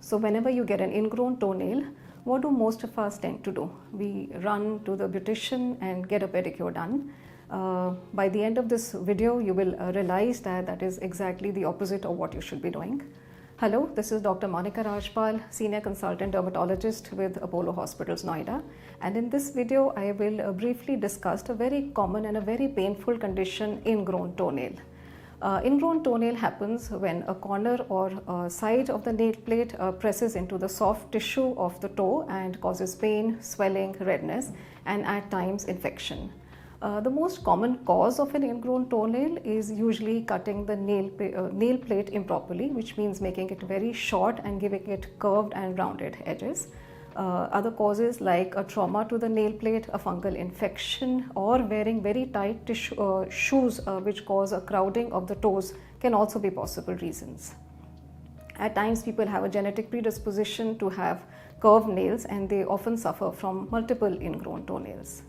So whenever you get an ingrown toenail, what do most of us tend to do? We run to the beautician and get a pedicure done. By the end of this video, you will realize that that is exactly the opposite of what you should be doing. Hello, this is Dr. Monika Rajpal, Senior Consultant Dermatologist with Apollo Hospitals, Noida. And in this video, I will briefly discuss a very common and a very painful condition, ingrown toenail. Ingrown toenail happens when a corner or side of the nail plate presses into the soft tissue of the toe and causes pain, swelling, redness, and at times infection. The most common cause of an ingrown toenail is usually cutting the nail plate improperly, which means making it very short and giving it curved and rounded edges. Other causes like a trauma to the nail plate, a fungal infection, or wearing very tight shoes which cause a crowding of the toes can also be possible reasons. At times people have a genetic predisposition to have curved nails and they often suffer from multiple ingrown toenails.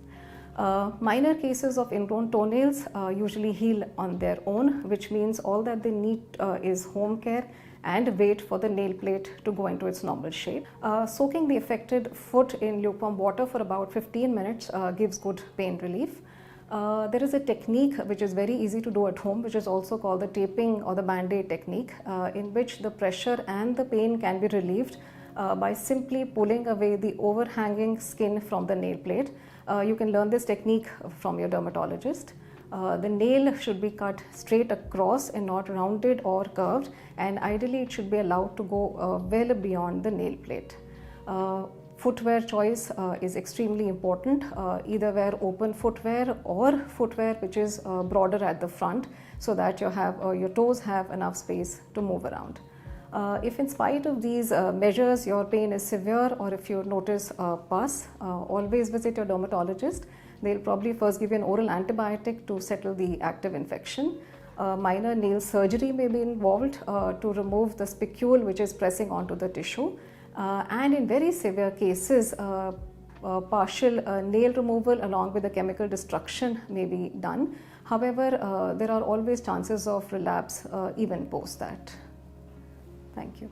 Minor cases of ingrown toenails usually heal on their own, which means all that they need is home care and wait for the nail plate to go into its normal shape. Soaking the affected foot in lukewarm water for about 15 minutes gives good pain relief. There is a technique which is very easy to do at home, which is also called the taping or the band-aid technique, in which the pressure and the pain can be relieved by simply pulling away the overhanging skin from the nail plate. You can learn this technique from your dermatologist. The nail should be cut straight across and not rounded or curved, and ideally it should be allowed to go well beyond the nail plate. Footwear choice is extremely important. Either wear open footwear or footwear which is broader at the front, so that your toes have enough space to move around. If in spite of these measures your pain is severe, or if you notice pus, always visit your dermatologist. They'll probably first give you an oral antibiotic to settle the active infection. Minor nail surgery may be involved to remove the spicule which is pressing onto the tissue. And in very severe cases, partial nail removal along with the chemical destruction may be done. However, there are always chances of relapse even post that. Thank you.